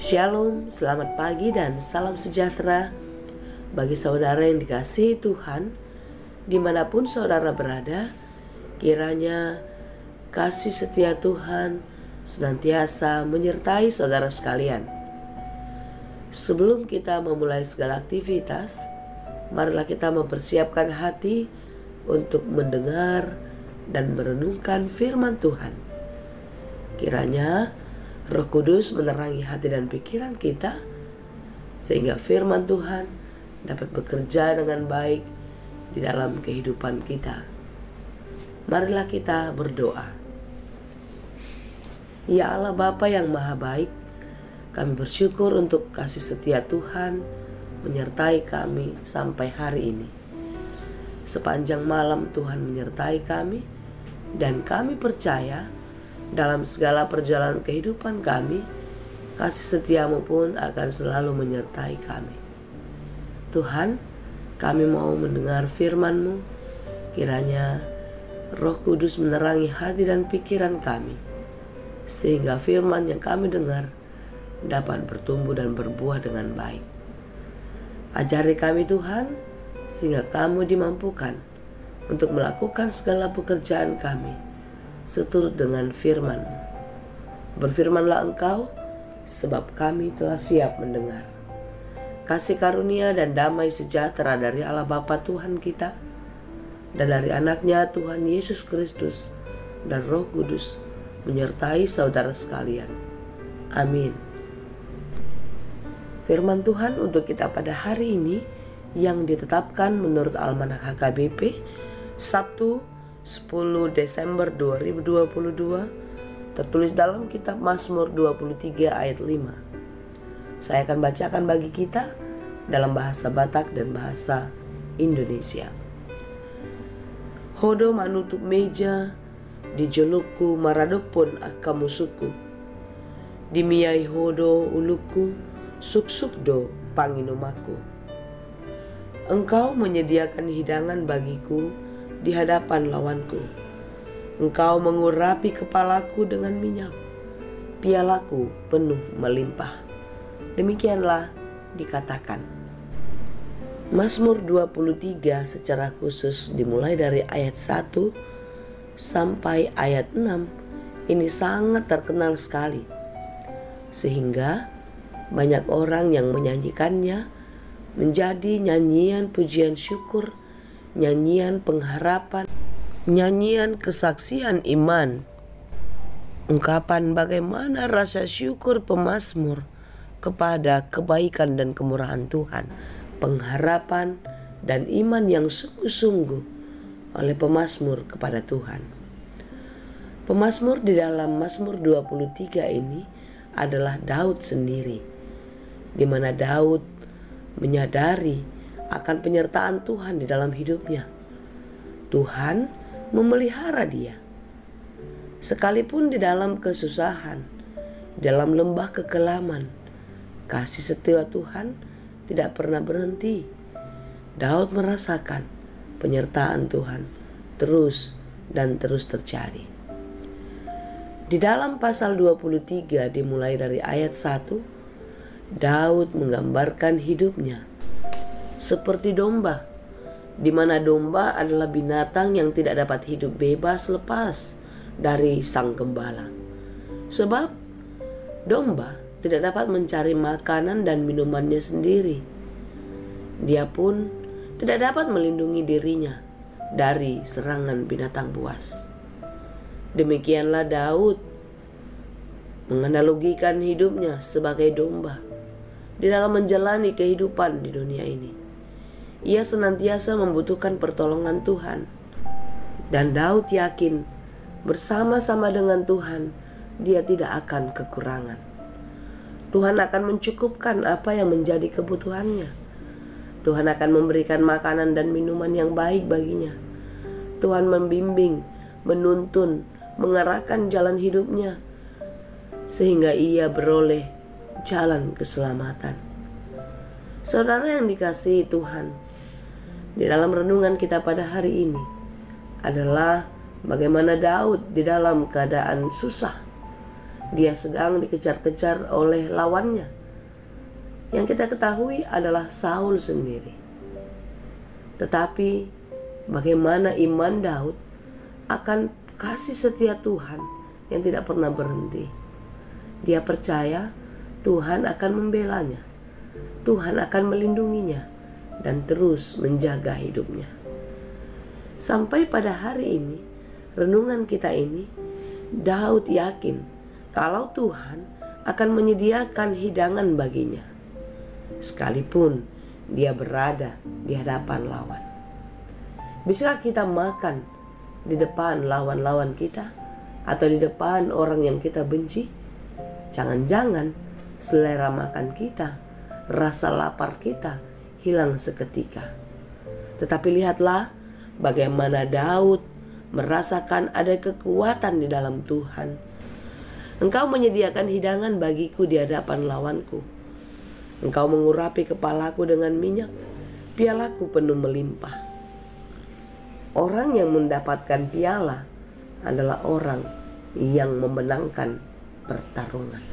Shalom, selamat pagi dan salam sejahtera bagi saudara yang dikasihi Tuhan dimanapun saudara berada. Kiranya kasih setia Tuhan senantiasa menyertai saudara sekalian. Sebelum kita memulai segala aktivitas, marilah kita mempersiapkan hati untuk mendengar dan merenungkan firman Tuhan. Kiranya Roh Kudus menerangi hati dan pikiran kita, sehingga firman Tuhan dapat bekerja dengan baik di dalam kehidupan kita. Marilah kita berdoa. Ya Allah Bapa yang Maha Baik, kami bersyukur untuk kasih setia Tuhan menyertai kami sampai hari ini. Sepanjang malam Tuhan menyertai kami, dan kami percaya dalam segala perjalanan kehidupan kami, kasih setiamu pun akan selalu menyertai kami. Tuhan, kami mau mendengar firman-Mu. Kiranya Roh Kudus menerangi hati dan pikiran kami, sehingga firman yang kami dengar dapat bertumbuh dan berbuah dengan baik. Ajari kami Tuhan, sehingga kami dimampukan untuk melakukan segala pekerjaan kami seturut dengan firman-Mu. Berfirmanlah Engkau, sebab kami telah siap mendengar. Kasih karunia dan damai sejahtera dari Allah Bapa Tuhan kita, dan dari anaknya Tuhan Yesus Kristus dan Roh Kudus menyertai saudara sekalian. Amin. Firman Tuhan untuk kita pada hari ini yang ditetapkan menurut Almanak HKBP Sabtu 10 Desember 2022, tertulis dalam kitab Mazmur 23 ayat 5. Saya akan bacakan bagi kita dalam bahasa Batak dan bahasa Indonesia. Hodo manutup meja, di jolukku maradopon akamusuku. Dimiai hodo uluku, suksukdo panginumaku. Engkau menyediakan hidangan bagiku di hadapan lawanku. Engkau mengurapi kepalaku dengan minyak, pialaku penuh melimpah. Demikianlah dikatakan. Mazmur 23 secara khusus dimulai dari ayat 1 sampai ayat 6 ini sangat terkenal sekali, sehingga banyak orang yang menyanyikannya menjadi nyanyian pujian syukur, nyanyian pengharapan, nyanyian kesaksian iman, ungkapan bagaimana rasa syukur pemazmur kepada kebaikan dan kemurahan Tuhan, pengharapan dan iman yang sungguh-sungguh oleh pemazmur kepada Tuhan. Pemazmur di dalam Mazmur 23 ini adalah Daud sendiri, di mana Daud menyadari akan penyertaan Tuhan di dalam hidupnya. Tuhan memelihara dia. Sekalipun di dalam kesusahan, dalam lembah kekelaman, kasih setia Tuhan tidak pernah berhenti. Daud merasakan penyertaan Tuhan terus dan terus terjadi. Di dalam pasal 23 dimulai dari ayat 1, Daud menggambarkan hidupnya seperti domba, di mana domba adalah binatang yang tidak dapat hidup bebas lepas dari sang gembala. Sebab domba tidak dapat mencari makanan dan minumannya sendiri. Dia pun tidak dapat melindungi dirinya dari serangan binatang buas. Demikianlah Daud menganalogikan hidupnya sebagai domba di dalam menjalani kehidupan di dunia ini. Ia senantiasa membutuhkan pertolongan Tuhan, dan Daud yakin bersama-sama dengan Tuhan dia tidak akan kekurangan. Tuhan akan mencukupkan apa yang menjadi kebutuhannya. Tuhan akan memberikan makanan dan minuman yang baik baginya. Tuhan membimbing, menuntun, mengarahkan jalan hidupnya, sehingga ia beroleh jalan keselamatan. Saudara yang dikasihi Tuhan, di dalam renungan kita pada hari ini adalah bagaimana Daud di dalam keadaan susah, dia sedang dikejar-kejar oleh lawannya. Yang kita ketahui adalah Saul sendiri. Tetapi bagaimana iman Daud akan kasih setia Tuhan yang tidak pernah berhenti. Dia percaya Tuhan akan membelanya, Tuhan akan melindunginya, dan terus menjaga hidupnya. Sampai pada hari ini, renungan kita ini, Daud yakin kalau Tuhan akan menyediakan hidangan baginya, sekalipun dia berada di hadapan lawan. Bisakah kita makan di depan lawan-lawan kita atau di depan orang yang kita benci? Jangan-jangan selera makan kita, rasa lapar kita hilang seketika. Tetapi lihatlah bagaimana Daud merasakan ada kekuatan di dalam Tuhan. Engkau menyediakan hidangan bagiku di hadapan lawanku. Engkau mengurapi kepalaku dengan minyak, pialaku penuh melimpah. Orang yang mendapatkan piala adalah orang yang memenangkan pertarungan.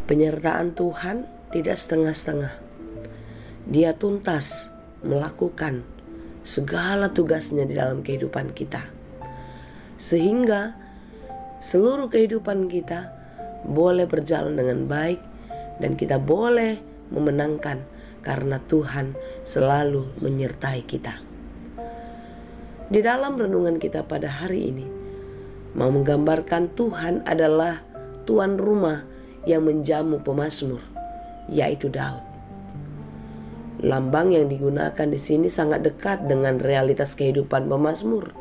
Penyertaan Tuhan tidak setengah-setengah. Dia tuntas melakukan segala tugasnya di dalam kehidupan kita, sehingga seluruh kehidupan kita boleh berjalan dengan baik dan kita boleh memenangkan karena Tuhan selalu menyertai kita. Di dalam renungan kita pada hari ini mau menggambarkan Tuhan adalah tuan rumah yang menjamu pemazmur, yaitu Daud. Lambang yang digunakan di sini sangat dekat dengan realitas kehidupan pemazmur,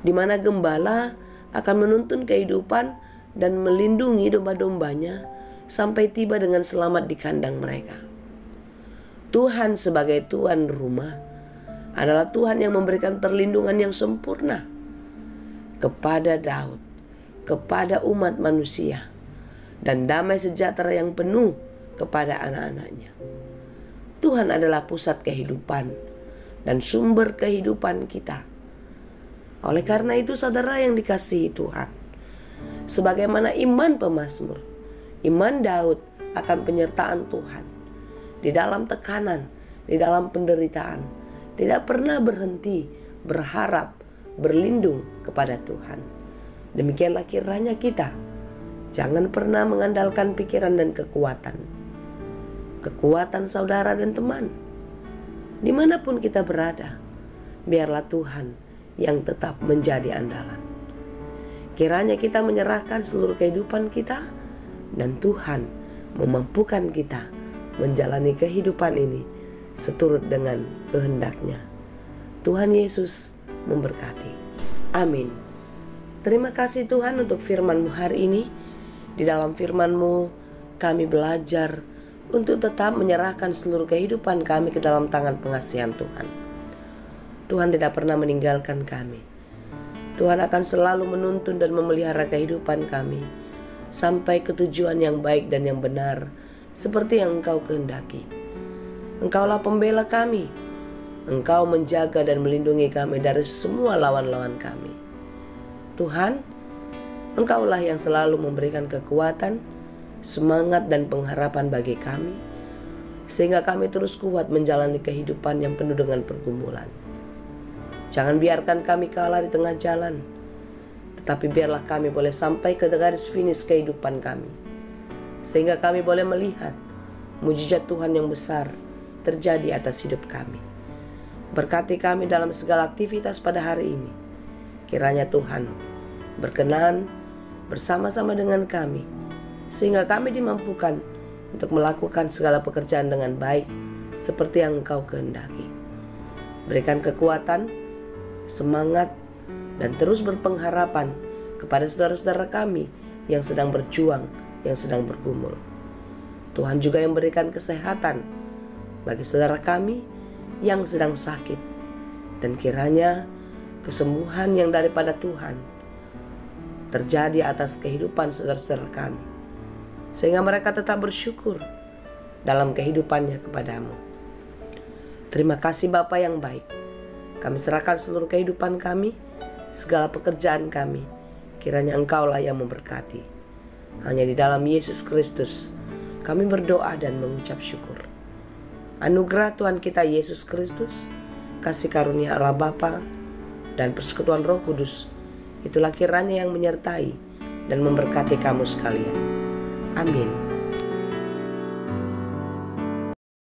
di mana gembala akan menuntun kehidupan dan melindungi domba-dombanya sampai tiba dengan selamat di kandang mereka. Tuhan sebagai tuan rumah adalah Tuhan yang memberikan perlindungan yang sempurna kepada Daud, kepada umat manusia, dan damai sejahtera yang penuh kepada anak-anaknya. Tuhan adalah pusat kehidupan dan sumber kehidupan kita. Oleh karena itu, saudara yang dikasihi Tuhan, sebagaimana iman pemazmur, iman Daud akan penyertaan Tuhan di dalam tekanan, di dalam penderitaan, tidak pernah berhenti berharap, berlindung kepada Tuhan. Demikianlah kiranya kita jangan pernah mengandalkan pikiran dan kekuatan saudara dan teman. Dimanapun kita berada, biarlah Tuhan yang tetap menjadi andalan. Kiranya kita menyerahkan seluruh kehidupan kita dan Tuhan memampukan kita menjalani kehidupan ini seturut dengan kehendak-Nya. Tuhan Yesus memberkati. Amin. Terima kasih Tuhan untuk firman-Mu hari ini. Di dalam firman-Mu kami belajar untuk tetap menyerahkan seluruh kehidupan kami ke dalam tangan pengasihan Tuhan. Tuhan tidak pernah meninggalkan kami. Tuhan akan selalu menuntun dan memelihara kehidupan kami sampai ke tujuan yang baik dan yang benar seperti yang Engkau kehendaki. Engkaulah pembela kami. Engkau menjaga dan melindungi kami dari semua lawan-lawan kami. Tuhan, Engkaulah yang selalu memberikan kekuatan, semangat dan pengharapan bagi kami, sehingga kami terus kuat menjalani kehidupan yang penuh dengan pergumulan. Jangan biarkan kami kalah di tengah jalan, tetapi biarlah kami boleh sampai ke garis finish kehidupan kami, sehingga kami boleh melihat mujizat Tuhan yang besar terjadi atas hidup kami. Berkati kami dalam segala aktivitas pada hari ini. Kiranya Tuhan berkenan bersama-sama dengan kami, sehingga kami dimampukan untuk melakukan segala pekerjaan dengan baik seperti yang Engkau kehendaki. Berikan kekuatan, semangat, dan terus berpengharapan kepada saudara-saudara kami yang sedang berjuang, yang sedang bergumul. Tuhan juga yang berikan kesehatan bagi saudara kami yang sedang sakit, dan kiranya kesembuhan yang daripada Tuhan terjadi atas kehidupan saudara-saudara kami, sehingga mereka tetap bersyukur dalam kehidupannya kepadamu. Terima kasih Bapa yang baik. Kami serahkan seluruh kehidupan kami, segala pekerjaan kami. Kiranya Engkaulah yang memberkati. Hanya di dalam Yesus Kristus kami berdoa dan mengucap syukur. Anugerah Tuhan kita Yesus Kristus, kasih karunia Allah Bapa, dan persekutuan Roh Kudus, itulah kiranya yang menyertai dan memberkati kamu sekalian. Amin.